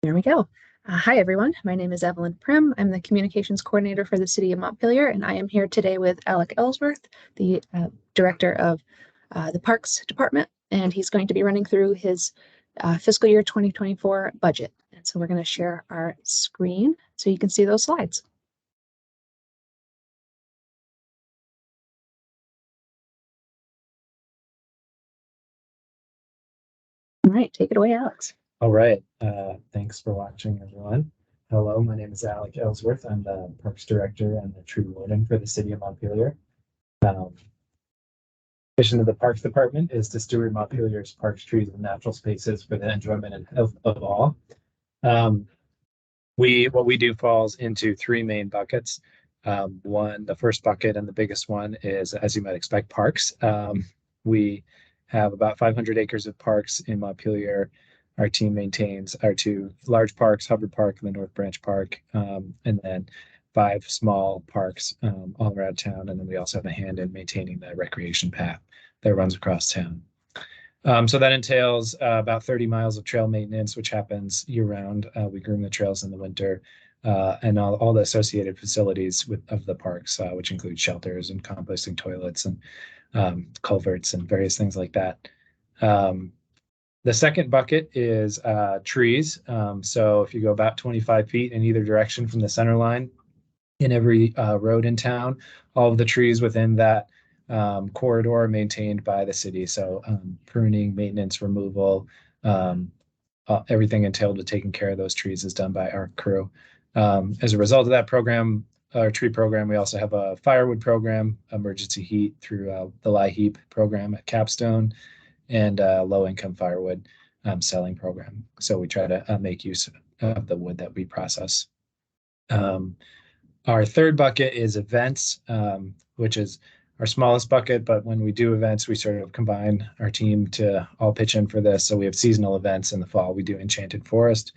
There we go. Hi, everyone. My name is Evelyn Prim. I'm the Communications Coordinator for the City of Montpelier, and I am here today with Alec Ellsworth, the Director of the Parks Department, and he's going to be running through his fiscal year 2024 budget. And so we're going to share our screen so you can see those slides. All right, take it away, Alex. All right. Thanks for watching, everyone. Hello, my name is Alec Ellsworth. I'm the Parks Director and the Tree Warden for the City of Montpelier. Mission of the Parks Department is to steward Montpelier's parks, trees, and natural spaces for the enjoyment and health of all. What we do falls into three main buckets. The first bucket and the biggest one is, as you might expect, parks. We have about 500 acres of parks in Montpelier. Our team maintains our two large parks, Hubbard Park and the North Branch Park, and then 5 small parks all around town. And then we also have a hand in maintaining the recreation path that runs across town. So that entails about 30 miles of trail maintenance, which happens year-round. We groom the trails in the winter, and all the associated facilities of the parks, which include shelters and composting toilets and culverts and various things like that. The second bucket is trees. So if you go about 25 feet in either direction from the center line, in every road in town, all of the trees within that corridor are maintained by the city. So pruning, maintenance, removal, everything entailed with taking care of those trees is done by our crew. As a result of that program, our tree program, we also have a firewood program, emergency heat through the LIHEAP program at Capstone, and low-income firewood selling program. So we try to make use of the wood that we process. Our third bucket is events, which is our smallest bucket, but when we do events, we sort of combine our team to all pitch in for this. So we have seasonal events. In the fall, we do Enchanted Forest.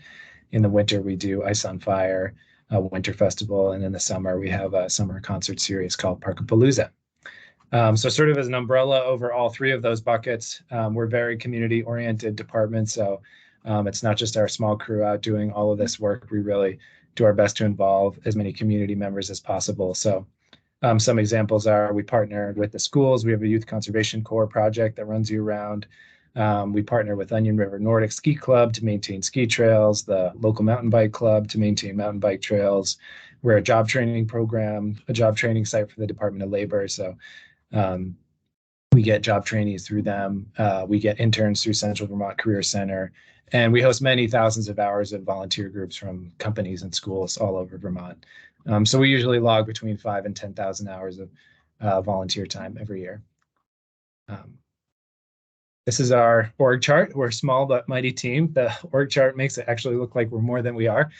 In the winter, we do Ice on Fire, a winter festival. And in the summer, we have a summer concert series called Parkapalooza. So sort of as an umbrella over all three of those buckets, we're very community-oriented department. So it's not just our small crew out doing all of this work. We really do our best to involve as many community members as possible. So some examples are we partner with the schools. We have a Youth Conservation Corps project that runs year-round. We partner with Onion River Nordic Ski Club to maintain ski trails, the local mountain bike club to maintain mountain bike trails. We're a job training program, a job training site for the Department of Labor. So we get job trainees through them. We get interns through Central Vermont Career Center. And we host many thousands of hours of volunteer groups from companies and schools all over Vermont. So we usually log between 5,000 and 10,000 hours of volunteer time every year. This is our org chart. We're a small but mighty team. The org chart makes it actually look like we're more than we are.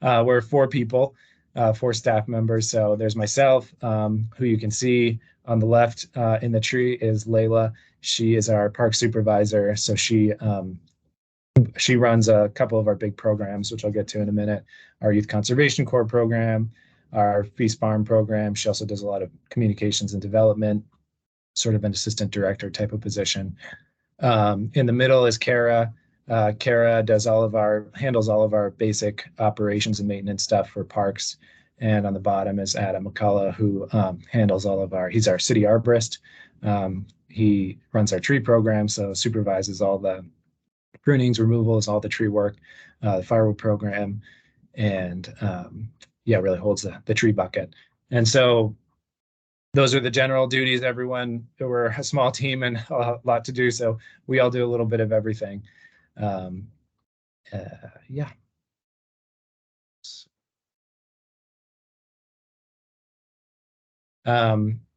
We're 4 people, 4 staff members. So there's myself, who you can see on the left in the tree is Layla. She is our park supervisor. So she runs a couple of our big programs, which I'll get to in a minute. Our Youth Conservation Corps program, our Feast Farm program. She also does a lot of communications and development, sort of an assistant director type of position. In the middle is Kara. Kara handles all of our basic operations and maintenance stuff for parks. And on the bottom is Adam McCullough, who handles he's our city arborist. He runs our tree program, so supervises all the prunings, removals, all the tree work, the firewood program, and really holds the tree bucket. And so those are the general duties. We're a small team and a lot to do, so we all do a little bit of everything.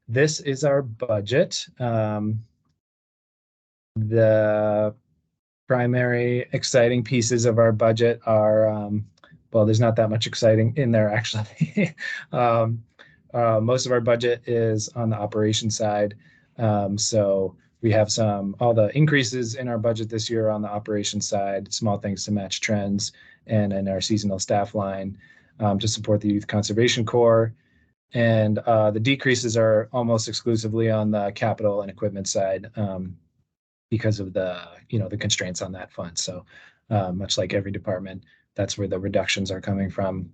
This is our budget. The primary exciting pieces of our budget are, there's not that much exciting in there, actually. Most of our budget is on the operations side. So we have all the increases in our budget this year on the operations side, small things to match trends, and in our seasonal staff line to support the Youth Conservation Corps. And the decreases are almost exclusively on the capital and equipment side because of the constraints on that fund. So much like every department, that's where the reductions are coming from.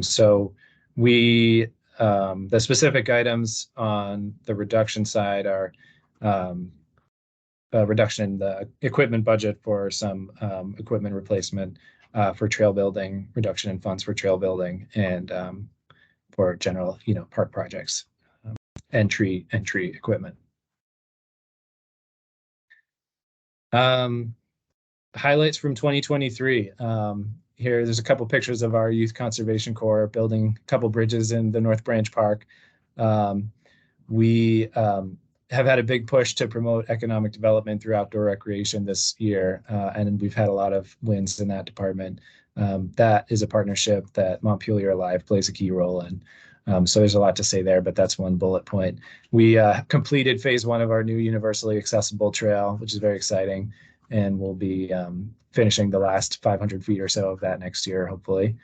So we the specific items on the reduction side are a reduction in the equipment budget for some equipment replacement for trail building, reduction in funds for trail building, and for general, park projects and tree equipment. Highlights from 2023. Here, there's a couple pictures of our Youth Conservation Corps building a couple bridges in the North Branch Park. We have had a big push to promote economic development through outdoor recreation this year, and we've had a lot of wins in that department. That is a partnership that Montpelier Alive plays a key role in. So there's a lot to say there, but that's one bullet point. We completed phase 1 of our new universally accessible trail, which is very exciting, and we'll be finishing the last 500 feet or so of that next year, hopefully.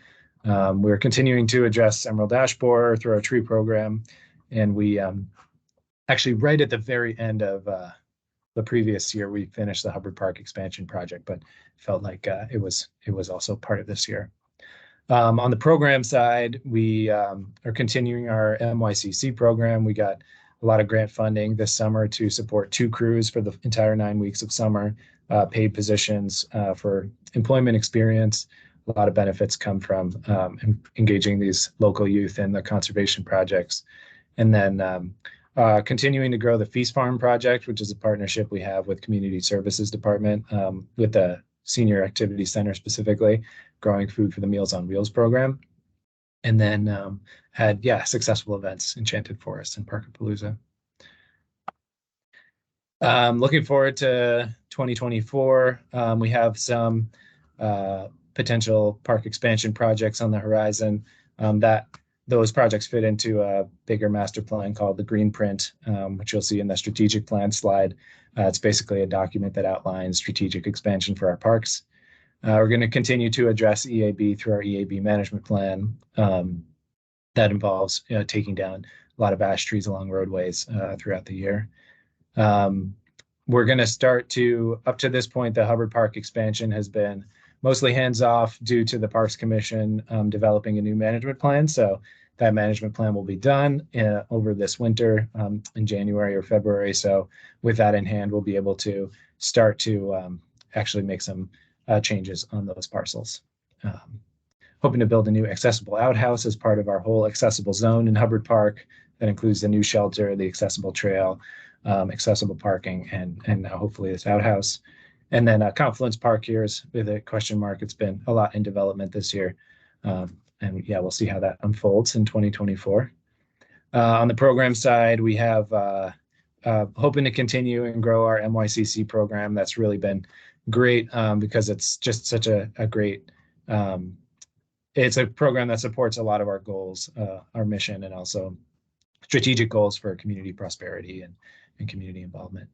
We're continuing to address emerald ash borer through our tree program, and we actually, right at the very end of the previous year, we finished the Hubbard Park expansion project, but felt like it was also part of this year. On the program side, we are continuing our MYCC program. We got a lot of grant funding this summer to support 2 crews for the entire 9 weeks of summer, paid positions for employment experience. A lot of benefits come from engaging these local youth in the conservation projects. And then continuing to grow the Feast Farm project, which is a partnership we have with Community Services Department, with the Senior Activity Center specifically, growing food for the Meals on Wheels program. And then had, successful events, Enchanted Forest and Parkapalooza. Looking forward to 2024. We have some potential park expansion projects on the horizon. Those projects fit into a bigger master plan called the Green Print, which you'll see in the strategic plan slide. It's basically a document that outlines strategic expansion for our parks. We're going to continue to address EAB through our EAB management plan. That involves taking down a lot of ash trees along roadways throughout the year. We're going to start to, up to this point, the Hubbard Park expansion has been mostly hands-off due to the Parks Commission developing a new management plan. So that management plan will be done over this winter in January or February. So with that in hand, we'll be able to start to actually make some changes on those parcels. Hoping to build a new accessible outhouse as part of our whole accessible zone in Hubbard Park. That includes the new shelter, the accessible trail, accessible parking, and hopefully this outhouse. And then Confluence Park here is with a question mark. It's been a lot in development this year. And we'll see how that unfolds in 2024. On the program side, we have hoping to continue and grow our MYCC program. That's really been great because it's just such a great, it's a program that supports a lot of our goals, our mission, and also strategic goals for community prosperity and community involvement,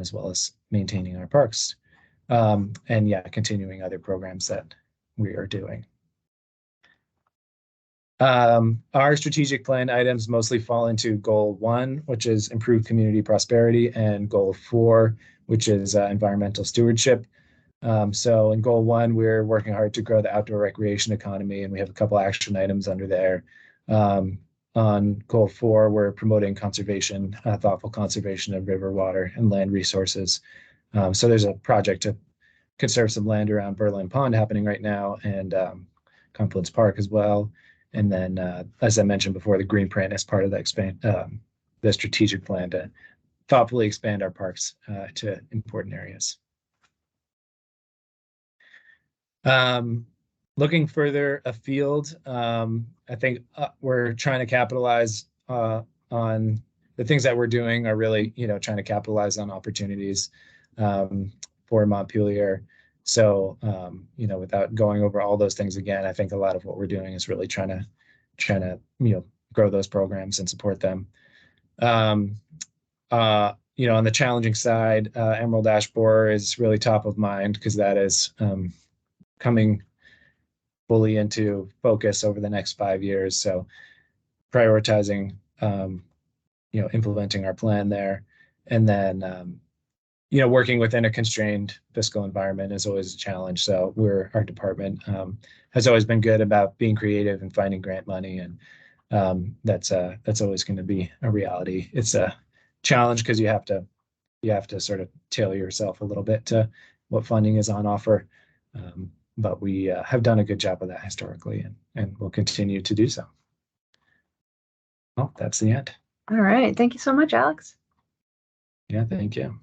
as well as maintaining our parks. And continuing other programs that we are doing. Our strategic plan items mostly fall into goal 1, which is improve community prosperity, and goal 4, which is environmental stewardship. So in goal 1, we're working hard to grow the outdoor recreation economy, and we have a couple action items under there. On goal 4, we're promoting conservation, thoughtful conservation of river water and land resources. So there's a project to conserve some land around Berlin Pond happening right now, and Confluence Park as well. And then, as I mentioned before, the Green Print is part of the strategic plan to thoughtfully expand our parks to important areas. Looking further afield, I think we're trying to capitalize on the things that we're doing are really, trying to capitalize on opportunities for Montpelier. So, without going over all those things again, I think a lot of what we're doing is really trying to grow those programs and support them. On the challenging side, emerald ash borer is really top of mind because that is coming fully into focus over the next 5 years. So prioritizing, implementing our plan there. And then working within a constrained fiscal environment is always a challenge. So our department has always been good about being creative and finding grant money, and that's always going to be a reality. It's a challenge because you have to sort of tailor yourself a little bit to what funding is on offer. But we have done a good job of that historically, and will continue to do so. Well, that's the end. All right. Thank you so much, Alex. Yeah, thank you.